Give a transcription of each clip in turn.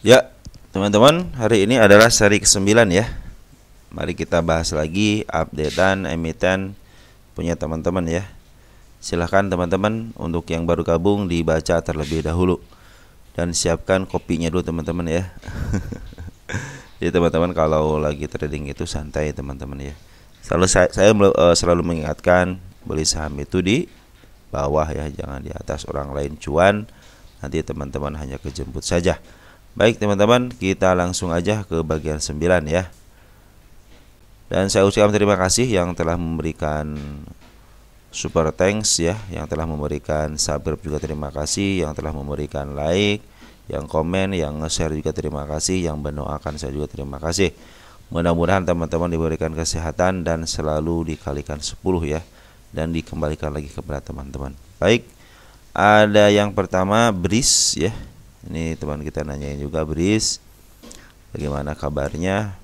Ya, teman-teman, hari ini adalah seri ke-9 ya. Mari kita bahas lagi updatean emiten punya teman-teman ya. Silahkan teman-teman untuk yang baru gabung dibaca terlebih dahulu dan siapkan kopinya dulu teman-teman ya. Jadi teman-teman kalau lagi trading itu santai teman-teman ya. Selalu mengingatkan beli saham itu di bawah ya, jangan di atas. Orang lain cuan, nanti teman-teman hanya kejemput saja. Baik teman-teman, kita langsung aja ke bagian 9 ya. Dan saya ucapkan terima kasih yang telah memberikan super thanks ya, yang telah memberikan subscribe juga terima kasih, yang telah memberikan like, yang komen, yang nge-share juga terima kasih, yang mendoakan saya juga terima kasih. Mudah-mudahan teman-teman diberikan kesehatan dan selalu dikalikan 10 ya, dan dikembalikan lagi kepada teman-teman. Baik, ada yang pertama Bris ya. Ini teman kita nanyain juga Bris, bagaimana kabarnya?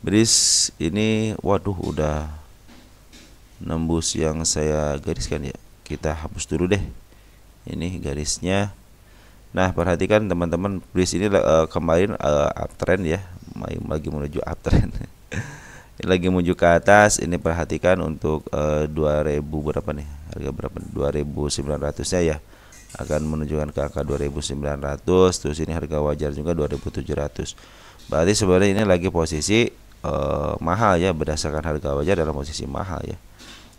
Bris ini waduh udah nembus yang saya gariskan ya. Kita hapus dulu deh ini garisnya. Nah, perhatikan teman-teman, Bris ini kemarin uptrend ya, lagi menuju uptrend. Lagi menuju ke atas. Ini perhatikan untuk 2000 berapa nih? Harga berapa? 2900-nya ya. Akan menunjukkan ke angka 2900. Terus ini harga wajar juga 2700. Berarti sebenarnya ini lagi posisi mahal ya, berdasarkan harga wajar dalam posisi mahal ya.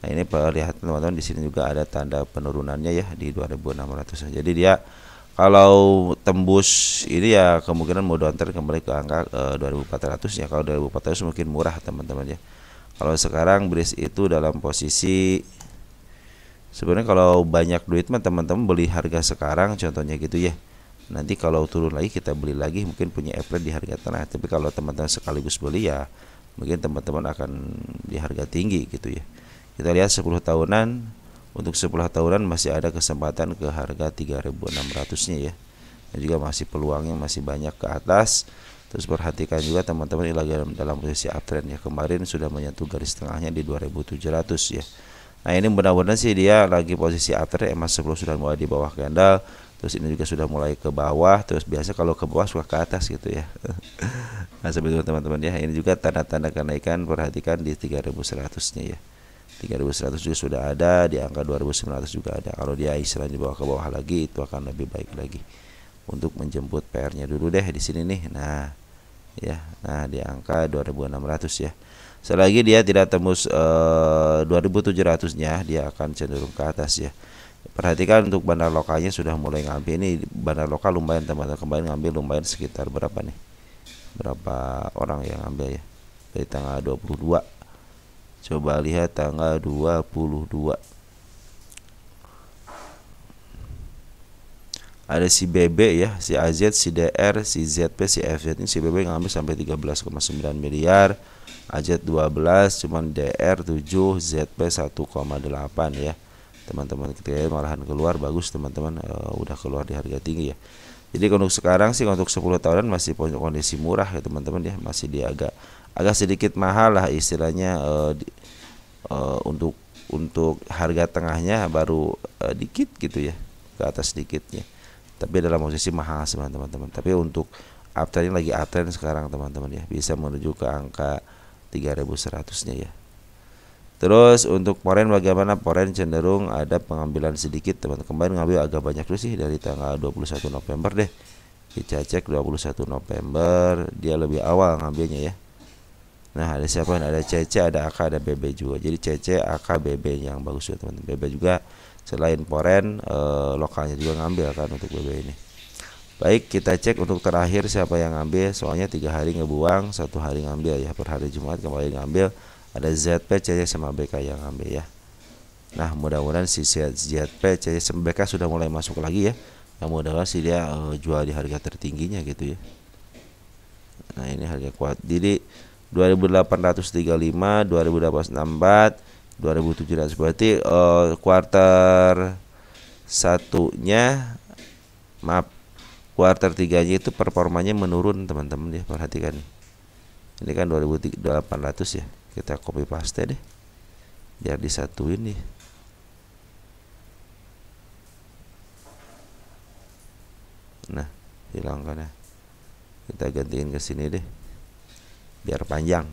Nah, ini lihat teman-teman, di sini juga ada tanda penurunannya ya di 2600. Jadi dia kalau tembus ini ya kemungkinan mau downtrend kembali ke angka 2400 ya. Kalau 2400 mungkin murah teman-teman ya. Kalau sekarang Bris itu dalam posisi sebenarnya kalau banyak duit mah teman-teman beli harga sekarang contohnya gitu ya. Nanti kalau turun lagi kita beli lagi, mungkin punya average di harga tengah. Tapi kalau teman-teman sekaligus beli ya mungkin teman-teman akan di harga tinggi gitu ya. Kita lihat 10 tahunan. Untuk 10 tahunan masih ada kesempatan ke harga 3600-nya ya. Dan juga masih peluangnya masih banyak ke atas. Terus perhatikan juga teman-teman ini lagi dalam posisi uptrend ya. Kemarin sudah menyentuh garis tengahnya di 2700 ya. Nah, ini mudah-mudahan sih dia lagi posisi uptrend, MA10 sudah mulai di bawah candle. Terus ini juga sudah mulai ke bawah. Terus biasa kalau ke bawah suka ke atas gitu ya. Nah, seperti itu teman-teman ya. Ini juga tanda-tanda kenaikan, perhatikan di 3100-nya ya. 3100 juga sudah ada, di angka 2900 juga ada. Kalau dia istilahnya di bawah ke bawah lagi, itu akan lebih baik lagi. Untuk menjemput PR-nya dulu deh di sini nih. Nah, ya. Nah, di angka 2600 ya. Selagi dia tidak tembus 2700-nya, dia akan cenderung ke atas ya. Perhatikan untuk bandar lokalnya sudah mulai ngambil. Ini bandar lokal lumayan teman-teman, kemarin ngambil lumayan sekitar berapa nih? Berapa orang yang ngambil ya? Dari tanggal 22. Coba lihat tanggal 22. Ada si BB ya, si AZ, si DR, si ZP, si FZ. Ini si BB ngambil sampai 13,9 miliar. AZ 12, cuman DR 7, ZP 1,8 ya. Teman-teman kita malahan keluar bagus teman-teman, udah keluar di harga tinggi ya. Jadi untuk sekarang sih untuk 10 tahunan masih kondisi murah ya teman-teman ya, masih di agak sedikit mahal lah istilahnya, untuk harga tengahnya baru dikit gitu ya, ke atas sedikitnya. Tapi dalam posisi mahal teman-teman. Tapi untuk uptrend lagi uptrend sekarang teman-teman ya, bisa menuju ke angka 3100-nya ya. Terus untuk foreign bagaimana? Foreign cenderung ada pengambilan sedikit teman. Kemarin ngambil agak banyak dulu sih dari tanggal 21 November deh. Kita cek 21 November dia lebih awal ngambilnya ya. Nah, ada siapa? Ada CC, ada AK, ada BB juga. Jadi CC, AK, BB yang bagus ya teman-teman. BB juga selain foreign, lokalnya juga ngambil kan untuk BB ini. Baik, kita cek untuk terakhir siapa yang ngambil. Soalnya 3 hari ngebuang, 1 hari ngambil ya. Per hari Jumat kembali ngambil. Ada ZP, CC sama BK yang ngambil ya. Nah, mudah-mudahan si ZP, CC sama BK sudah mulai masuk lagi ya. Yang mudah-mudahan sih dia jual di harga tertingginya gitu ya. Nah, ini harga kuat. Jadi 2835, 2864, 2700. Berarti kuarter satunya, maaf, kuarter 3-nya itu performanya menurun teman-teman ya, perhatikan. Ini kan 2800 ya. Kita copy paste deh. Biar disatuin nih. Nah, hilangkan ya. Kita gantiin ke sini deh biar panjang.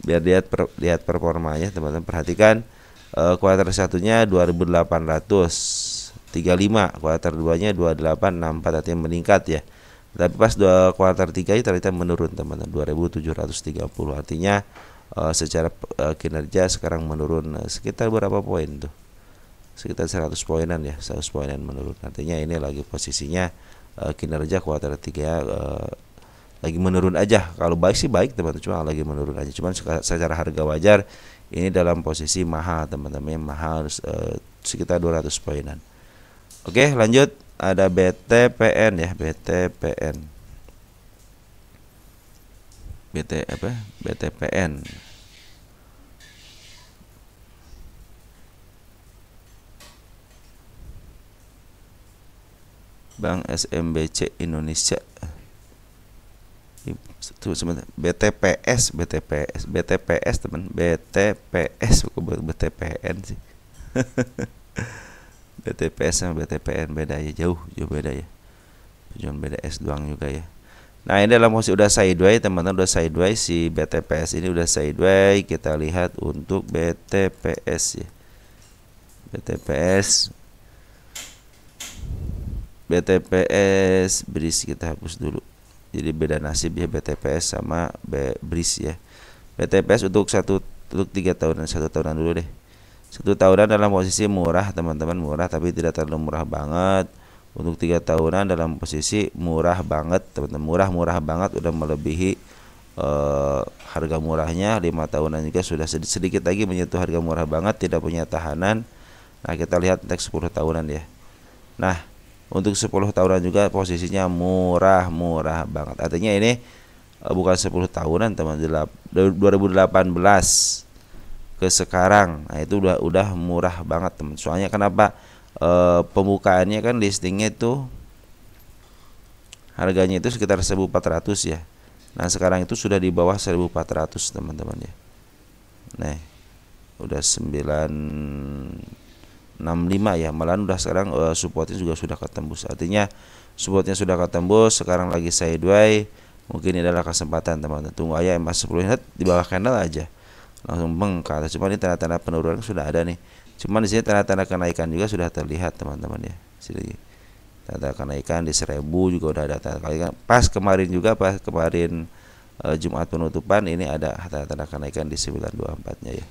Biar lihat performanya teman-teman. Perhatikan kuartal satunya 2835, kuartal 2-nya 2864, artinya meningkat ya. Tapi pas kuartal 3 ternyata menurun teman-teman, 2730. Artinya secara kinerja sekarang menurun sekitar berapa poin tuh? Sekitar 100 poinan ya, 100 poinan menurun. Artinya ini lagi posisinya kinerja kuartal 3 lagi menurun aja. Kalau baik sih baik teman-teman, cuma lagi menurun aja. Cuman secara harga wajar ini dalam posisi mahal teman-teman, mahal sekitar 200 poinan. Oke, lanjut ada BTPN ya, BTPN. Bank SMBC Indonesia. BTPS teman, BTPS bukan BTPN sih. BTPS sama BTPN beda ya, jauh beda ya. Cuma beda S doang juga ya. Nah, ini dalam posisi udah sideways teman-teman, udah sideways si BTPS ini udah sideways. Kita lihat untuk BTPS ya. BTPS BRIS kita hapus dulu. Jadi beda nasib ya BTPS sama BRIS ya. BTPS untuk 3 tahunan, 1 tahunan dulu deh. 1 tahunan dalam posisi murah teman-teman, murah tapi tidak terlalu murah banget. Untuk 3 tahunan dalam posisi murah banget teman-teman, murah banget, udah melebihi harga murahnya. 5 tahunan juga sudah sedikit lagi menyentuh harga murah banget, tidak punya tahanan. Nah, kita lihat teks 10 tahunan ya. Nah, untuk 10 tahunan juga posisinya murah banget. Artinya ini bukan 10 tahunan teman, 2018 ke sekarang. Nah, itu udah murah banget teman. Soalnya kenapa? Pembukaannya kan listingnya itu harganya itu sekitar 1.400 ya. Nah, sekarang itu sudah di bawah 1.400 teman-teman ya. Nah, udah 965 ya, malahan udah sekarang supportnya juga sudah ketembus. Artinya supportnya sudah ketembus, sekarang lagi sideways. Mungkin ini adalah kesempatan teman-teman. Tunggu aja MA10 di bawah candle aja langsung bengkak. Cuma ini tanda-tanda penurunan sudah ada nih. Cuman di sini tanda-tanda kenaikan juga sudah terlihat teman-teman ya. Sini tanda kenaikan di 1000 juga udah ada tanda kenaikan. Pas kemarin Jumat penutupan ini ada tanda-tanda kenaikan di 924-nya ya.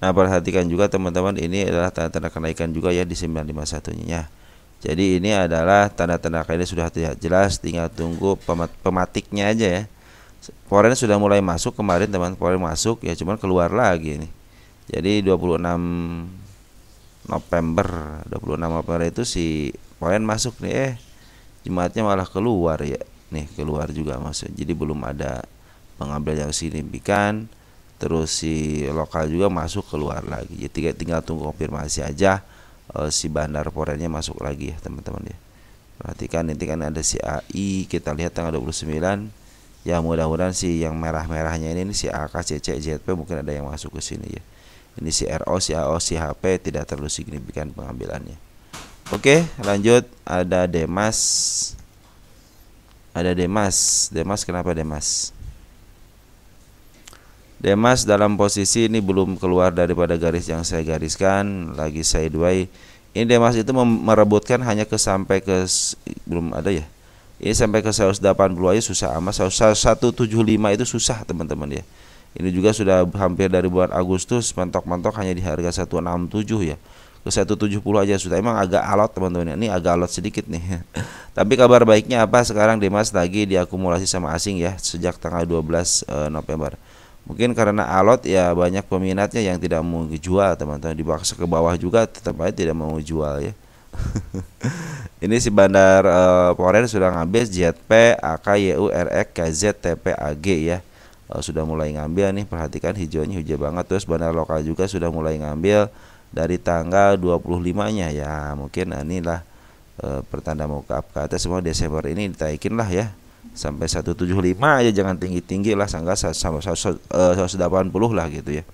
Nah, perhatikan juga teman-teman, ini adalah tanda-tanda kenaikan juga ya di 951-nya. Jadi ini adalah tanda-tanda kenaikan sudah jelas, tinggal tunggu pematiknya aja ya. Foreign sudah mulai masuk kemarin teman, foreign masuk ya, cuman keluar lagi nih. Jadi 26 November itu si foreign masuk nih, Jumatnya malah keluar ya. Nih, keluar juga masuk. Jadi belum ada pengambil yang signifikan. Terus si lokal juga masuk keluar lagi. Jadi tinggal tunggu konfirmasi aja si bandar foreignnya masuk lagi ya teman-teman ya. Perhatikan nanti kan ada si AI, kita lihat tanggal 29. Ya mudah-mudahan si yang merah-merahnya ini si AK, CC, ZP mungkin ada yang masuk ke sini ya. Ini si RO, si AO, si HP tidak terlalu signifikan pengambilannya. Oke, lanjut ada Demas. Demas kenapa Demas? Demas dalam posisi ini belum keluar daripada garis yang saya gariskan, lagi sideways. Ini Demas itu merebutkan hanya sampai ke belum ada ya. Ini sampai ke 180 aja susah amat. 175 itu susah teman-teman ya. Ini juga sudah hampir dari bulan Agustus mentok-mentok hanya di harga 167 ya. Ke 170 aja sudah. Emang agak alot teman-teman. Ini agak alot sedikit nih. Tapi kabar baiknya apa? Sekarang Demas lagi diakumulasi sama asing ya sejak tanggal 12 November. Mungkin karena alot ya banyak peminatnya yang tidak mau jual teman-teman, dipaksa ke bawah juga tetap aja tidak mau jual ya. Ini si bandar foreign sudah ngambil ZP, AK, YU, RX, KZ, TP, AG ya. Sudah mulai ngambil nih, perhatikan hijaunya hijau banget. Terus bandar lokal juga sudah mulai ngambil dari tanggal 25-nya ya. Mungkin inilah pertanda mau ke atas semua. Desember ini ditaikin lah ya. Sampai 175 aja, jangan tinggi-tinggi lah, sangka sama 180 lah gitu ya.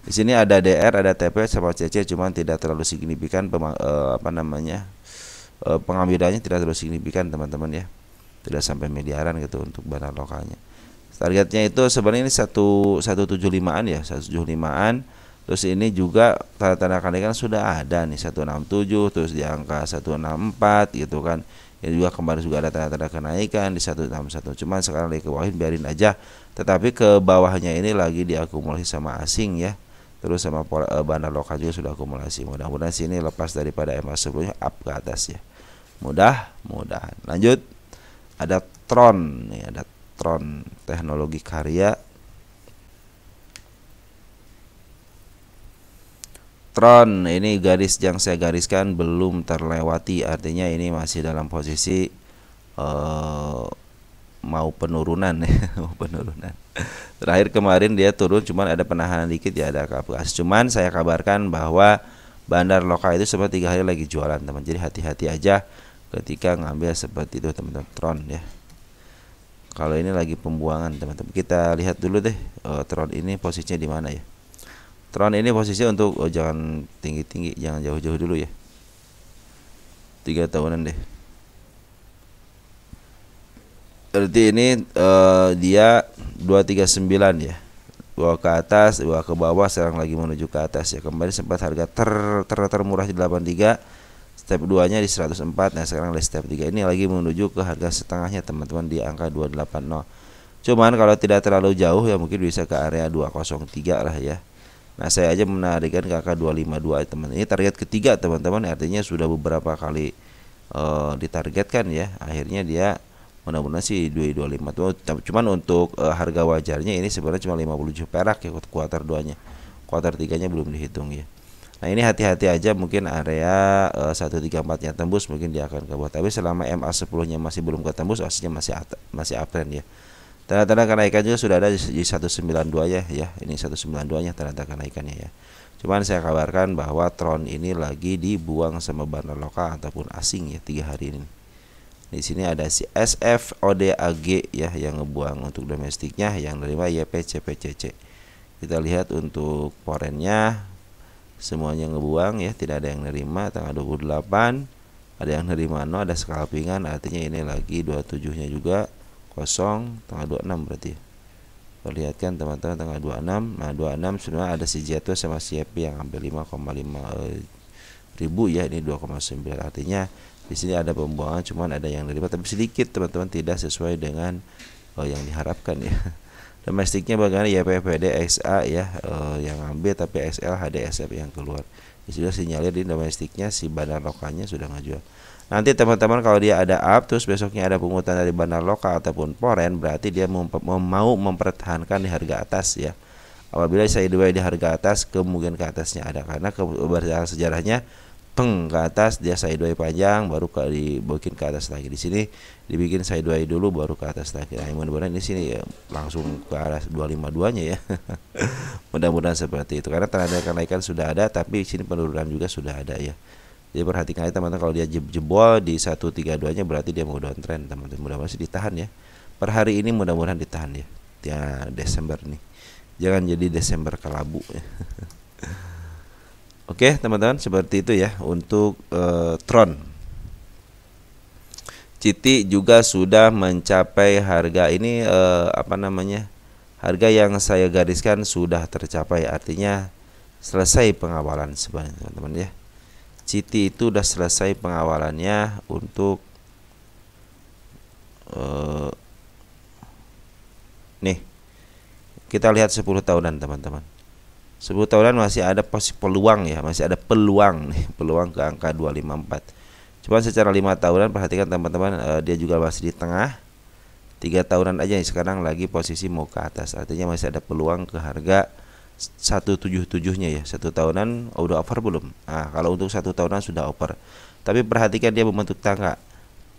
Di sini ada DR, ada TP sama CC, cuman tidak terlalu signifikan pengambilannya tidak terlalu signifikan teman-teman ya. Tidak sampai miliaran gitu untuk bandar lokalnya. Targetnya itu sebenarnya ini 175-an ya, 175-an. Terus ini juga tanda-tanda kenaikan sudah ada nih 167, terus di angka 164 gitu kan. Ya juga kemarin juga ada tanda-tanda kenaikan di 161. Cuman sekarang lagi ke bawah, biarin aja. Tetapi ke bawahnya ini lagi diakumulasi sama asing ya. Terus sama bandar lokal juga sudah akumulasi. Mudah-mudahan sini lepas daripada MA sebelumnya up ke atas ya. Mudah-mudahan. Lanjut. Ada Tron nih, ada Tron Teknologi Karya. Tron ini garis yang saya gariskan belum terlewati, artinya ini masih dalam posisi mau penurunan ya, mau penurunan. Terakhir kemarin dia turun, cuman ada penahanan dikit ya, ada kapas. Cuman saya kabarkan bahwa bandar lokal itu seperti 3 hari lagi jualan teman. Jadi hati-hati aja ketika ngambil seperti itu teman-teman. Tron ya. Kalau ini lagi pembuangan teman-teman. Kita lihat dulu deh Tron ini posisinya di mana ya. Tron ini posisinya untuk jangan tinggi-tinggi, jangan jauh-jauh dulu ya. 3 tahunan deh. Berarti ini dia 239 ya. 2 ke atas, 2 ke bawah, sekarang lagi menuju ke atas ya. Kemarin sempat harga termurah di 83, step 2-nya di 104. Nah, sekarang di step 3 ini lagi menuju ke harga setengahnya teman-teman di angka 280. Cuman kalau tidak terlalu jauh ya mungkin bisa ke area 203 lah ya. Nah, saya aja menarikkan ke angka 252 teman. Ini target ketiga teman-teman, artinya sudah beberapa kali ditargetkan ya. Akhirnya dia mudah-mudahan sih 225. Cuman untuk harga wajarnya ini sebenarnya cuma 57 perak ya kuartal 2-nya. Kuartal 3-nya belum dihitung ya. Nah, ini hati-hati aja, mungkin area 134-nya tembus mungkin dia akan ke bawah. Tapi selama MA 10-nya masih belum ketembus, aslinya masih uptrend ya. Tanda-tanda kenaikan juga sudah ada di 192 ya. Ini 192-nya tanda-tanda kenaikannya ya. Cuman saya kabarkan bahwa Tron ini lagi dibuang sama bandar lokal ataupun asing ya 3 hari ini. Di sini ada si SFODAG ya yang ngebuang untuk domestiknya, yang nerima YPCPCC. Kita lihat untuk foreignnya semuanya ngebuang ya, tidak ada yang nerima tanggal 28, ada yang nerima ada scalpingan, artinya ini lagi 27-nya juga kosong, tanggal 26 berarti ya. Perlihatkan teman-teman tanggal 26. Nah, 26 sebenarnya ada si Jeto sama si Epi yang hampir 5,5 ribu ya, ini 2,9. Artinya di sini ada pembuangan, cuman ada yang nerima tapi sedikit teman-teman, tidak sesuai dengan yang diharapkan ya. Domestiknya bagaimana ya, PPD XA ya yang ambil, tapi XL HDSF yang keluar. Sudah sinyalir di domestiknya si bandar lokalnya sudah ngajual. Nanti teman-teman kalau dia ada up terus besoknya ada pungutan dari bandar lokal ataupun foreign, berarti dia mau mempertahankan di harga atas ya. Apabila sideways di harga atas, kemungkinan ke atasnya ada, karena berdasarkan sejarahnya ke atas dia sideways panjang baru dibikin ke atas lagi. Di sini dibikin sideways dulu baru ke atas lagi. Nah, mudah-mudahan di sini ya, langsung ke arah 252-nya ya. Mudah-mudahan seperti itu, karena tanda kenaikan sudah ada tapi di sini penurunan juga sudah ada ya. Jadi perhatikan aja teman-teman, kalau dia jebol di 132-nya berarti dia mau downtrend teman-teman. Mudah-mudahan sih ditahan ya. Per hari ini mudah-mudahan ditahan ya. Ya Desember nih. Jangan jadi Desember kelabu ya. Oke teman-teman, seperti itu ya untuk Tron. Citi juga sudah mencapai harga ini harga yang saya gariskan sudah tercapai, artinya selesai pengawalan sebenarnya teman-teman ya. Citi itu udah selesai pengawalannya untuk nih kita lihat 10 tahunan teman-teman. 10 tahunan masih ada peluang ya, masih ada peluang nih, peluang ke angka 254. Cuma secara 5 tahunan perhatikan teman-teman, dia juga masih di tengah. 3 tahunan aja sekarang lagi posisi mau ke atas, artinya masih ada peluang ke harga 177-nya ya. 1 tahunan udah over belum? Nah, kalau untuk 1 tahunan sudah over. Tapi perhatikan dia membentuk tangga.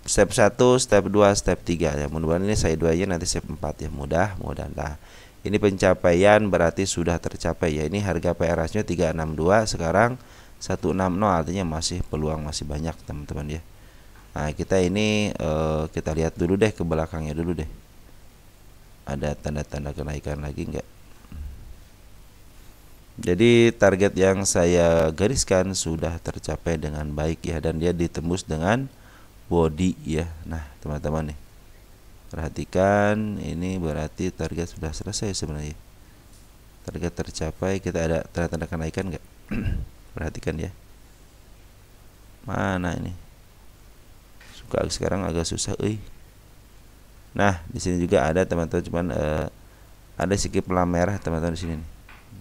Step 1, step 2, step 3 ya. Mudah-mudahan ini sideways-nya nanti step 4 ya. Mudah-mudahan. Nah, ini pencapaian berarti sudah tercapai ya. Ini harga PRS-nya 362, sekarang 160, artinya masih peluang masih banyak teman-teman ya. Nah, kita ini kita lihat dulu deh ke belakangnya dulu deh. Ada tanda-tanda kenaikan lagi enggak? Jadi target yang saya gariskan sudah tercapai dengan baik ya, dan dia ditembus dengan body ya. Nah teman-teman nih, perhatikan, ini berarti target sudah selesai sebenarnya. Target tercapai, kita ada tanda-tanda kenaikan nggak? Perhatikan ya. Mana ini? Suka sekarang agak susah, Nah, di sini juga ada teman-teman, cuman ada sedikit pelam merah teman-teman di sini.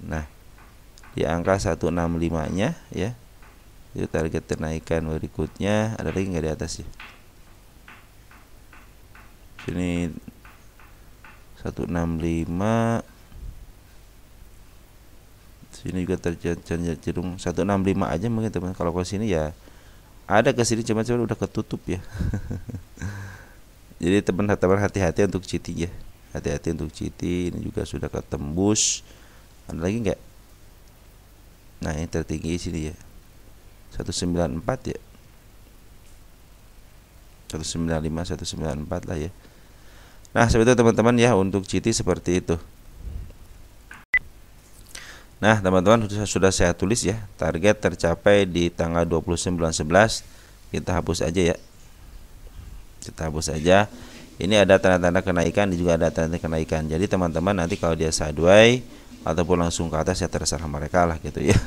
Nah, di angka 165-nya ya. Itu target kenaikan berikutnya. Ada lagi nggak di atas ya? Sini 165. Sini juga tercenderung 165 aja mungkin teman. Kalau ke sini ya ada ke sini, cuma udah ketutup ya. Jadi teman-teman hati-hati untuk cheating ya. Hati-hati untuk cheating. Ini juga sudah ketembus. Ada lagi nggak? Nah ini tertinggi sini ya, 194 ya, 195, 194 lah ya. Nah seperti itu teman-teman ya, untuk cheating seperti itu. Nah teman-teman sudah saya tulis ya, target tercapai di tanggal 29/11. Kita hapus aja ya, kita hapus aja. Ini ada tanda-tanda kenaikan, juga ada tanda kenaikan. Jadi teman-teman nanti kalau dia sideways ataupun langsung ke atas ya terserah mereka lah gitu ya.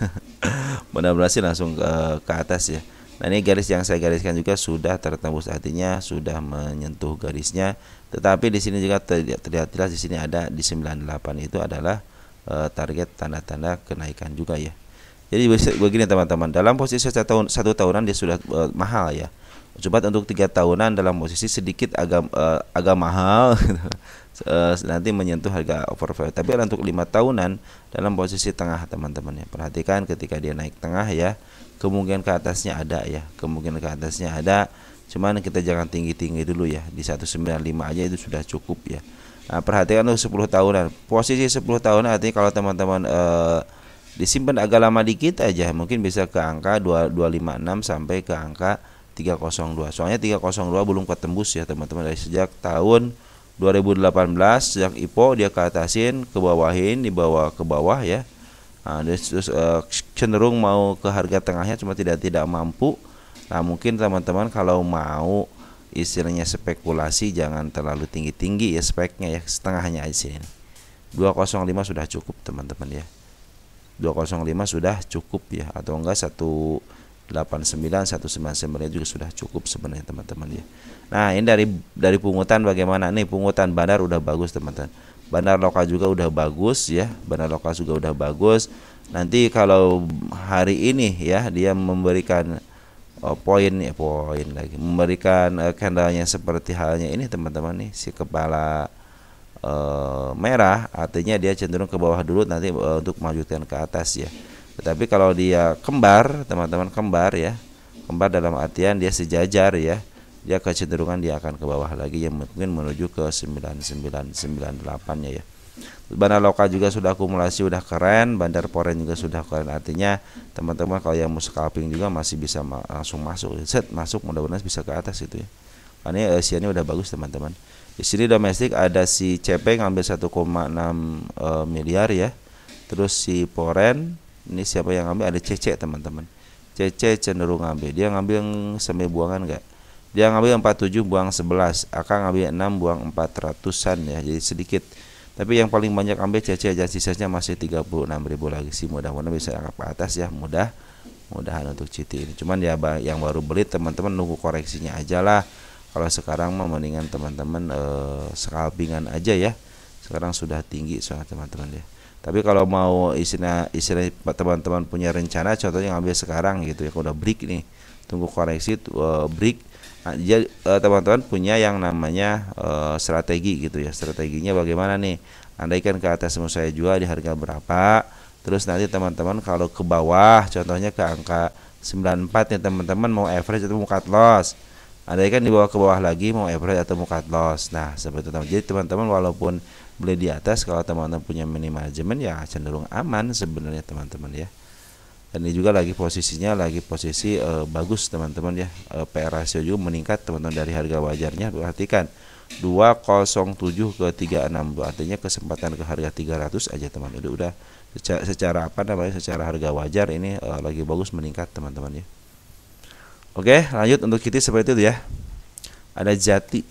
Mudah-mudahan sih langsung ke atas ya. Nah ini garis yang saya gariskan juga sudah tertembus, artinya sudah menyentuh garisnya. Tetapi di sini juga terlihat jelas, di sini ada di 98 itu adalah target tanda-tanda kenaikan juga ya. Jadi begini teman-teman, dalam posisi satu tahunan dia sudah mahal ya. Coba untuk 3 tahunan dalam posisi sedikit agak mahal nanti menyentuh harga overvalue. Tapi untuk 5 tahunan dalam posisi tengah teman-teman ya. Perhatikan ketika dia naik tengah ya, kemungkinan ke atasnya ada ya, kemungkinan ke atasnya ada. Cuman kita jangan tinggi-tinggi dulu ya, di 195 aja itu sudah cukup ya. Nah perhatikan untuk 10 tahunan, posisi 10 tahunan artinya kalau teman-teman disimpan agak lama dikit aja, mungkin bisa ke angka 256 sampai ke angka 302. Soalnya 302 belum ketembus ya teman-teman, dari sejak tahun 2018 sejak IPO dia ke atasin, ke bawahin, dibawa ke bawah ya. Nah, terus cenderung mau ke harga tengahnya, cuma tidak mampu. Nah mungkin teman-teman kalau mau istilahnya spekulasi jangan terlalu tinggi-tinggi ya speknya ya, setengahnya aja sini. 205 sudah cukup teman-teman ya. 205 sudah cukup ya, atau enggak 189, 199 juga sudah cukup sebenarnya teman-teman ya. Nah ini dari pungutan bagaimana nih? Pungutan bandar udah bagus teman-teman, bandar lokal juga udah bagus ya, bandar lokal juga udah bagus. Nanti kalau hari ini ya dia memberikan poin lagi, memberikan candlenya seperti halnya ini teman-teman nih, si kepala merah, artinya dia cenderung ke bawah dulu nanti untuk melanjutkan ke atas ya. Tetapi kalau dia kembar teman-teman, kembar ya, kembar dalam artian dia sejajar ya, dia kecenderungan dia akan ke bawah lagi ya, mungkin menuju ke 9998 nya ya. Bandar lokal juga sudah akumulasi, udah keren. Bandar foreign juga sudah keren, artinya teman-teman kalau yang mau scalping juga masih bisa langsung masuk, masuk, mudah-mudahan bisa ke atas itu ya. Karena Asianya udah bagus teman-teman. Di sini domestik ada si CP ngambil 1,6 miliar ya. Terus si foreign ini siapa yang ngambil? Ada CC teman-teman. CC cenderung ngambil, dia ngambil sampai buangan enggak? Dia ngambil 47 buang 11, akan ngambil 6 buang 400-an ya, jadi sedikit. Tapi yang paling banyak ambil CC aja, sisanya masih 36.000 lagi sih. Mudah-mudahan bisa angkat ke atas ya, mudahan untuk CT ini. Cuman ya yang baru beli teman-teman nunggu koreksinya aja lah. Kalau sekarang mah mendingan teman-teman scalpingan aja ya. Sekarang sudah tinggi soalnya teman-teman ya. Tapi kalau mau istilah teman-teman punya rencana, contohnya ngambil sekarang gitu ya, kalau udah break nih, tunggu koreksi break. Nah, teman-teman punya yang namanya strategi gitu ya. Strateginya bagaimana nih? Andaikan ke atas mau saya jual di harga berapa? Terus nanti teman-teman kalau ke bawah, contohnya ke angka 94 ya teman-teman, mau average atau mau cut loss. Andaikan dibawa ke bawah lagi, mau average atau mau cut loss. Nah seperti itu. Jadi teman-teman walaupun beli di atas, kalau teman-teman punya mini manajemen ya cenderung aman sebenarnya teman-teman ya. Dan ini juga lagi posisinya posisi bagus teman-teman ya. PR ratio juga meningkat teman-teman dari harga wajarnya. Perhatikan 207 ke 36, artinya kesempatan ke harga 300 aja teman, udah secara apa namanya, secara harga wajar ini lagi bagus meningkat teman-teman ya. Oke, lanjut untuk Kitty seperti itu ya. Ada Jati.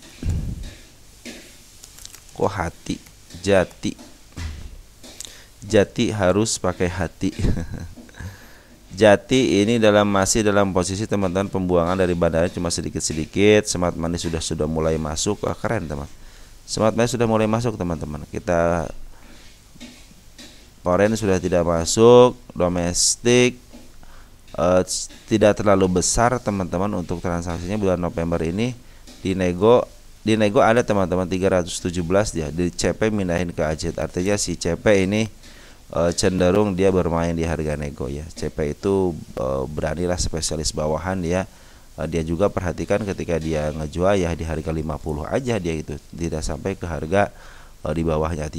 Kok hati? Jati. Jati harus pakai hati. Jati ini masih dalam posisi teman-teman pembuangan dari bandara cuma sedikit-sedikit. Smart Money sudah mulai masuk. Keren teman. Smart Money sudah mulai masuk teman-teman. Kita foreign sudah tidak masuk, domestik tidak terlalu besar teman-teman untuk transaksinya bulan November ini. Di nego ada teman-teman 317 dia, di CP mindahin ke AZ. Artinya si CP ini cenderung dia bermain di harga nego ya. CP itu beranilah spesialis bawahan ya. Dia juga perhatikan ketika dia ngejual ya di harga 50 aja dia itu, tidak sampai ke harga di bawahnya.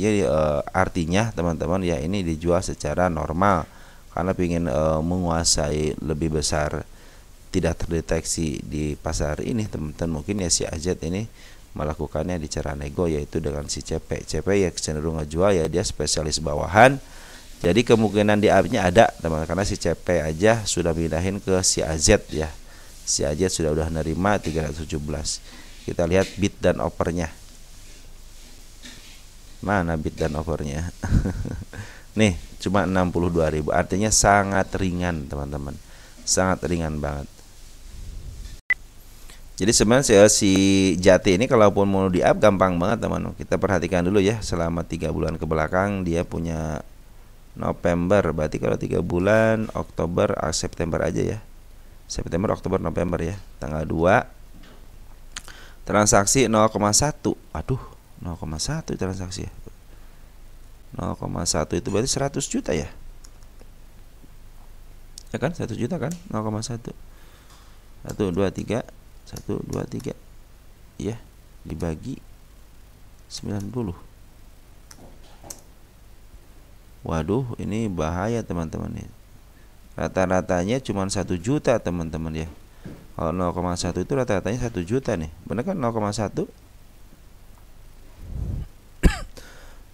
Artinya teman-teman ya ini dijual secara normal karena ingin menguasai lebih besar, tidak terdeteksi di pasar ini teman-teman. Mungkin ya si AZ ini melakukannya di cara nego, yaitu dengan si CP ya cenderung ngejual ya, dia spesialis bawahan. Jadi kemungkinan di up-nya ada teman, karena si CP aja sudah pindahin ke si AZ ya. Si AZ sudah nerima 317. Kita lihat bid dan offernya. Mana bid dan offernya? Nih cuma 62.000, artinya sangat ringan teman-teman, sangat ringan banget. Jadi sebenarnya si Jati ini kalaupun mau di up gampang banget teman-teman. Kita perhatikan dulu ya, selama 3 bulan ke belakang dia punya November, berarti kalau 3 bulan Oktober, September aja ya, September, Oktober, November ya, tanggal 2 transaksi 0,1. Aduh 0,1 transaksi ya, 0,1 itu berarti 100 juta ya. Ya kan 100 juta kan 0,1. 1 2 3 1 2 3 ya, dibagi 90. Waduh, ini bahaya teman-teman ya. Rata-ratanya cuma 1 juta teman-teman ya. Kalau 0,1 itu rata-ratanya 1 juta nih. Benar kan 0,1?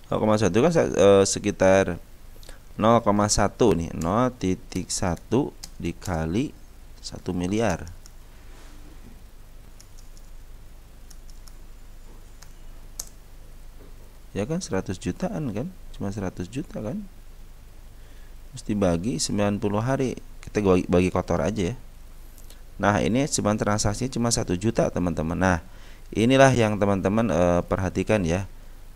0,1 kan sekitar 0,1 nih, 0,1 dikali 1 miliar. Ya kan 100 jutaan kan, cuma 100 juta kan, mesti bagi 90 hari, kita bagi kotor aja ya. Nah ini cuma transaksinya cuma 1 juta teman-teman. Nah inilah yang teman-teman perhatikan ya.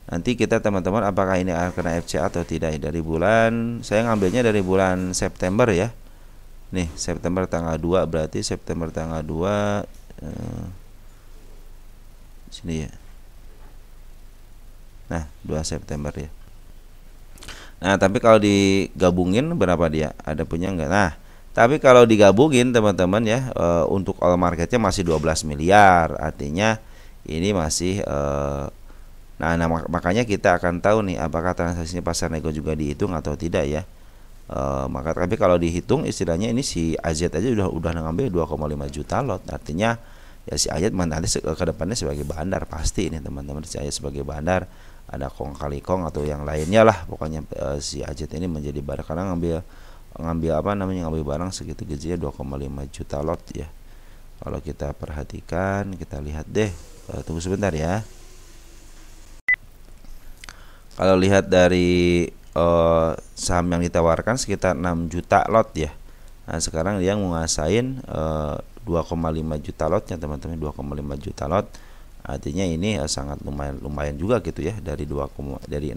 Nanti kita teman-teman apakah ini akan kena FCA atau tidak. Dari bulan, saya ngambilnya dari bulan September ya. Nih September tanggal 2, berarti September tanggal 2 sini ya. Nah 2 September ya. Nah tapi kalau digabungin berapa dia, ada punya enggak? Nah tapi kalau digabungin teman-teman ya, untuk all marketnya masih 12 miliar. Artinya ini masih Nah, makanya kita akan tahu nih apakah transaksinya pasar nego juga dihitung atau tidak ya. Tapi kalau dihitung istilahnya ini si AZ aja udah ngambil 2,5 juta lot. Artinya ya si AZ nanti ke depannya sebagai bandar pasti ini teman-teman, si AZ sebagai bandar, ada kong kali kong atau yang lainnya lah. Pokoknya si AZ ini menjadi bandar karena ngambil barang segitu gajinya 2,5 juta lot ya. Kalau kita perhatikan, kita lihat deh, tunggu sebentar ya. Kalau lihat dari saham yang ditawarkan sekitar 6 juta lot ya. Nah sekarang dia menguasain 2,5 juta lotnya teman-teman, 2,5 juta lot. Artinya ini sangat lumayan juga gitu ya, dari 6,5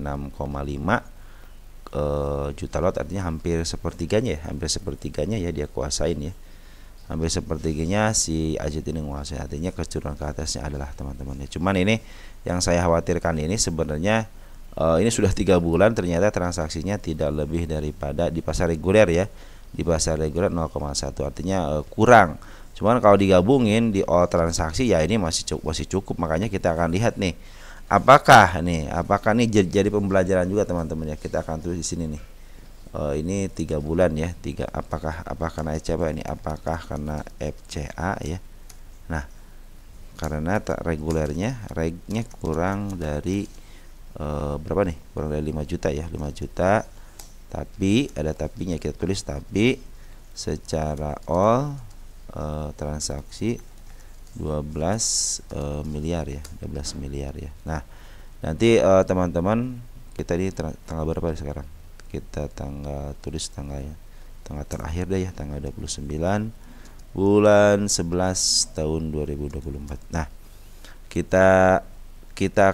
juta lot, artinya hampir sepertiganya ya dia kuasain ya. Hampir sepertiganya si AZ ini menguasai, artinya kecenderungan ke atasnya adalah teman-teman ya. Cuman ini yang saya khawatirkan ini sebenarnya ini sudah 3 bulan ternyata transaksinya tidak lebih daripada di pasar reguler ya. Di pasar reguler 0,1, artinya kurang. Cuman kalau digabungin di all transaksi ya ini masih cukup. Makanya kita akan lihat nih apakah nih jadi pembelajaran juga teman-teman ya. Kita akan tulis di sini nih. Ini 3 bulan ya. Apakah kena FCA ini? Apakah kena FCA ya? Nah, karena regulernya kurang dari berapa nih? Kurang dari 5 juta ya, 5 juta. Tapi ada tapinya, kita tulis tapi secara all transaksi 12 miliar ya, 12 miliar ya. Nah, nanti teman-teman, kita di tanggal berapa sekarang? Kita tulis tanggalnya. Tanggal terakhir deh ya, tanggal 29 bulan 11 tahun 2024. Nah, kita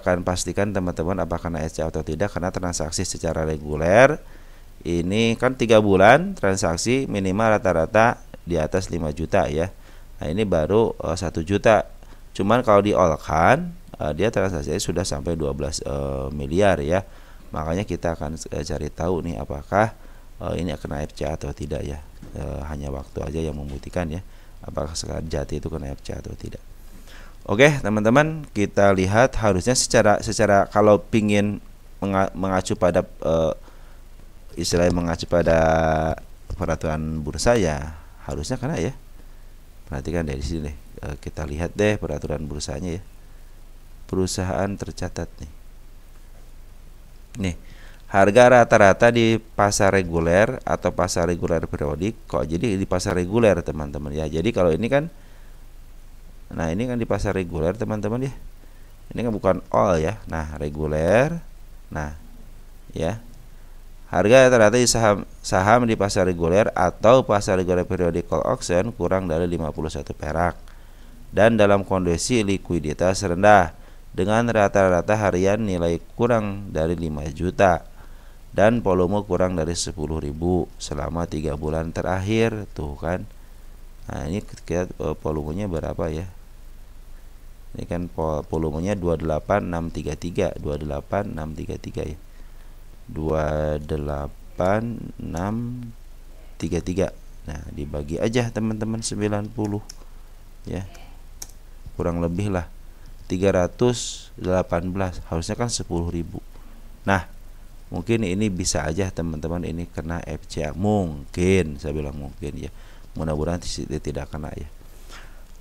akan pastikan teman-teman apakah kena SCA atau tidak, karena transaksi secara reguler ini kan 3 bulan transaksi minimal rata-rata di atas 5 juta ya. Nah, ini baru 1 juta. Cuman kalau di all kan dia transaksi sudah sampai 12 miliar ya. Makanya kita akan cari tahu nih apakah ini kena FCA atau tidak ya. Hanya waktu aja yang membuktikan ya, apakah sekarang Jati itu kena FCA atau tidak. Oke teman-teman, kita lihat harusnya secara kalau pingin mengacu pada istilahnya mengacu pada peraturan bursa ya harusnya kena ya. Perhatikan dari sini deh, kita lihat deh peraturan bursanya ya. Perusahaan tercatat nih, harga rata-rata di pasar reguler atau pasar reguler periodik kok jadi di pasar reguler teman-teman ya. Jadi kalau ini kan, nah ini kan di pasar reguler teman-teman ya, ini kan bukan all ya. Nah reguler, nah ya, harga rata-rata di saham di pasar reguler atau pasar reguler periodik call auction kurang dari 51 perak dan dalam kondisi likuiditas rendah dengan rata-rata harian nilai kurang dari 5 juta dan volume kurang dari 10.000 selama 3 bulan terakhir. Tuh kan. Nah, ini kita volumenya berapa ya? Ini kan volumenya 28633 ya. 28633. Nah, dibagi aja teman-teman 90 ya. Kurang lebih lah 318, harusnya kan 10.000. Nah, mungkin ini bisa aja teman-teman ini kena FCA. Mungkin, saya bilang mungkin ya. Mudah-mudahan tidak kena ya.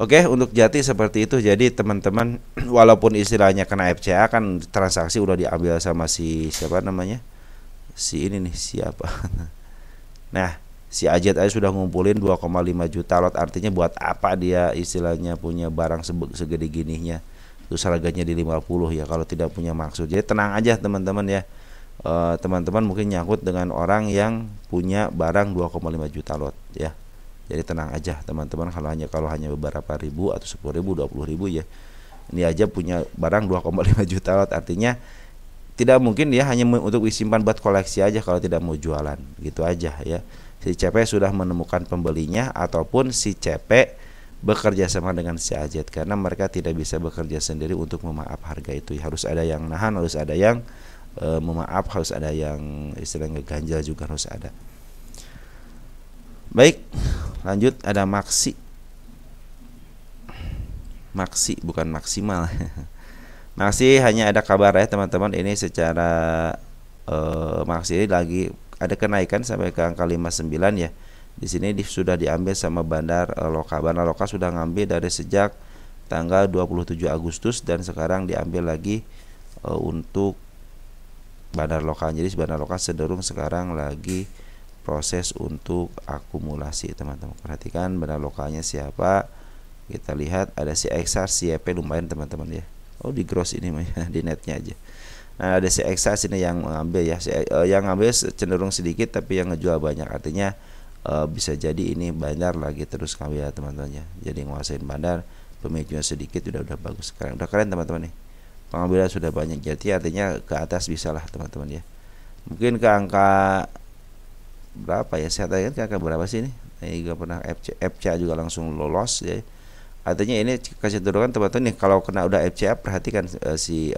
Oke, untuk Jati seperti itu. Jadi teman-teman, walaupun istilahnya kena FCA kan transaksi udah diambil sama si siapa namanya? Si ini nih, siapa? Nah, si Ajat aja sudah ngumpulin 2,5 juta lot. Artinya buat apa dia istilahnya punya barang segede gininya, terus harganya di 50 ya, kalau tidak punya maksud. Jadi tenang aja teman-teman ya. Teman-teman mungkin nyangkut dengan orang yang punya barang 2,5 juta lot ya. Jadi tenang aja teman-teman, kalau hanya beberapa ribu atau 10.000, 20.000 ya. Ini aja punya barang 2,5 juta lot, artinya tidak mungkin dia hanya untuk disimpan buat koleksi aja kalau tidak mau jualan, gitu aja ya. Si CP sudah menemukan pembelinya ataupun si CP bekerja sama dengan si Ajat, karena mereka tidak bisa bekerja sendiri untuk memaaf harga itu. Harus ada yang nahan, harus ada yang memaaf, harus ada yang istilahnya ganjal juga harus ada. Baik, lanjut ada Maksi bukan maksimal. Maksi hanya ada kabar ya teman-teman, ini secara Maksi ini lagi ada kenaikan sampai ke angka 59 ya. Di sini sudah diambil sama Bandar Loka. Bandar Loka sudah ngambil dari sejak tanggal 27 Agustus dan sekarang diambil lagi untuk Bandar Loka. Jadi Bandar Loka cenderung sekarang lagi proses untuk akumulasi teman-teman. Perhatikan Bandar Lokanya siapa. Kita lihat ada si Exar, si EP lumayan teman-teman ya. Oh di gross ini di netnya aja. Nah ada si Exar sini yang mengambil ya. Yang ngambil cenderung sedikit tapi yang ngejual banyak. Artinya bisa jadi ini Bandar lagi terus ngambil ya teman-teman ya. Jadi nguasain Bandar, pemicunya sedikit udah bagus sekarang. Udah keren teman-teman nih. Pengambilan sudah banyak, jadi artinya ke atas bisa lah teman-teman ya. Mungkin ke angka berapa ya, saya tanya ke angka berapa sih ini. Ini juga pernah FCA juga langsung lolos ya. Artinya ini kecenderungan teman-teman nih, kalau kena udah FCA perhatikan si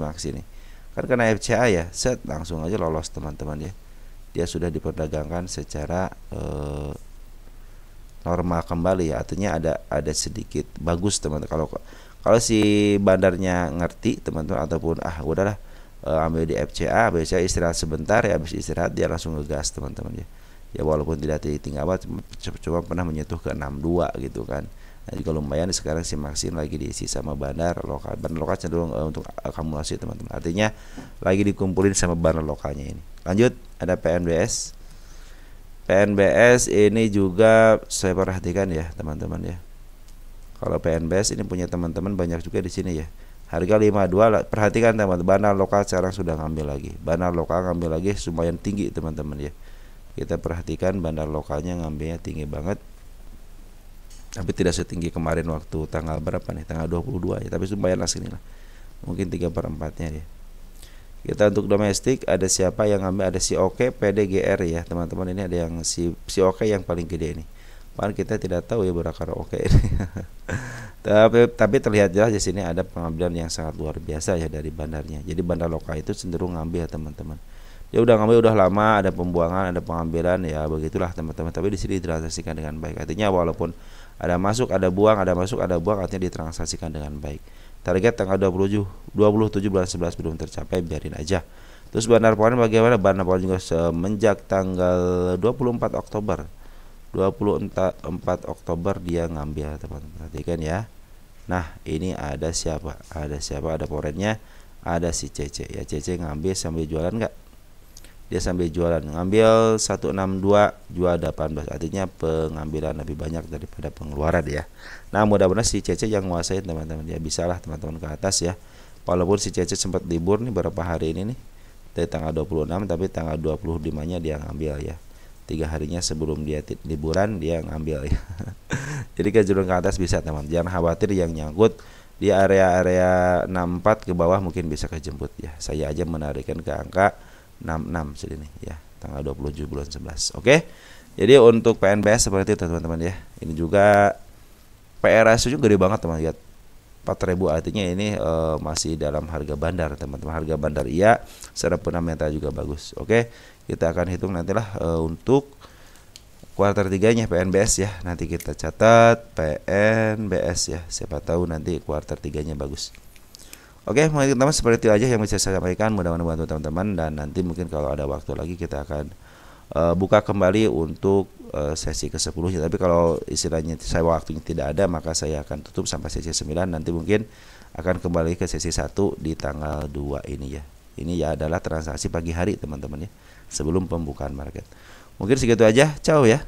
Maksi nih. Kan kena FCA ya, set langsung aja lolos teman-teman ya. Dia sudah diperdagangkan secara normal kembali ya. Artinya ada sedikit bagus teman-teman. Kalau si Bandarnya ngerti teman-teman, ataupun udahlah ambil di FCA, biasanya istirahat sebentar ya, habis istirahat dia langsung ngegas teman-teman ya. Ya walaupun tidak tinggal banget, cuma pernah menyentuh ke 62 gitu kan. Nah, juga lumayan sekarang si Maxim lagi diisi sama bandar lokal. Bandar lokal cenderung untuk akumulasi teman-teman. Artinya lagi dikumpulin sama bandar lokalnya ini. Lanjut, ada PNBS. PNBS ini juga saya perhatikan ya teman-teman ya. Kalau PNBS ini punya teman-teman banyak juga di sini ya. Harga 52, perhatikan teman-teman, bandar lokal sekarang sudah ngambil lagi. Bandar lokal ngambil lagi lumayan tinggi teman-teman ya. Kita perhatikan bandar lokalnya ngambilnya tinggi banget. Tapi tidak setinggi kemarin waktu tanggal berapa nih? Tanggal 22 ya, tapi lumayan lah sini lah. Mungkin 3/4-nya ya. Kita untuk domestik ada siapa yang ngambil? Ada si Oke PDGR ya, teman-teman. Ini ada yang si Oke yang paling gede ini. Padahal kita tidak tahu ya berakar Oke ini. tapi terlihat jelas di sini ada pengambilan yang sangat luar biasa ya dari bandarnya. Jadi bandar lokal itu cenderung ngambil teman-teman. Dia udah ngambil udah lama, ada pembuangan, ada pengambilan ya begitulah teman-teman. Tapi di sini ditransaksikan dengan baik. Artinya walaupun ada masuk, ada buang, ada masuk, ada buang, artinya ditransaksikan dengan baik. Target tanggal 27 bulan 11 belum tercapai, biarin aja. Terus bandar poin bagaimana? Bandar poin juga semenjak tanggal 24 Oktober. 24 Oktober dia ngambil teman-teman. Perhatikan ya. Nah, ini ada siapa? Ada siapa? Ada porennya. Ada si CC. Ya, CC ngambil sambil jualan enggak? Dia sambil jualan, ngambil 162 jual 18, artinya pengambilan lebih banyak daripada pengeluaran ya. Nah, mudah-mudahan si Cece yang nguasain teman-teman ya, bisalah teman-teman ke atas ya. Walaupun si Cece sempat libur nih beberapa hari ini nih, dari tanggal 26, tapi tanggal 25-nya dia ngambil ya. 3 harinya sebelum dia liburan dia ngambil ya. Jadi kejuran ke atas bisa teman, jangan khawatir yang nyangkut di area-area 64 ke bawah mungkin bisa kejemput ya. Saya aja menarikkan ke angka 66 sini ya, tanggal 27 bulan 11. Oke. Jadi untuk PNBS seperti itu teman-teman ya. Ini juga PRS juga gede banget teman, lihat 4.000, artinya ini masih dalam harga bandar teman-teman. Harga bandar iya, secara fundamental juga bagus. Oke. Kita akan hitung nantilah untuk kuartal 3-nya PNBS ya. Nanti kita catat PNBS ya. Siapa tahu nanti kuartal 3-nya bagus. Oke, teman-teman, seperti itu aja yang bisa saya sampaikan. Mudah-mudahan membantu teman-teman, dan nanti mungkin kalau ada waktu lagi kita akan buka kembali untuk sesi ke-10. Tapi kalau istilahnya saya waktunya tidak ada, maka saya akan tutup sampai sesi 9. Nanti mungkin akan kembali ke sesi 1 di tanggal 2 ini ya. Ini ya adalah transaksi pagi hari teman-teman ya, sebelum pembukaan market. Mungkin segitu aja. Ciao ya.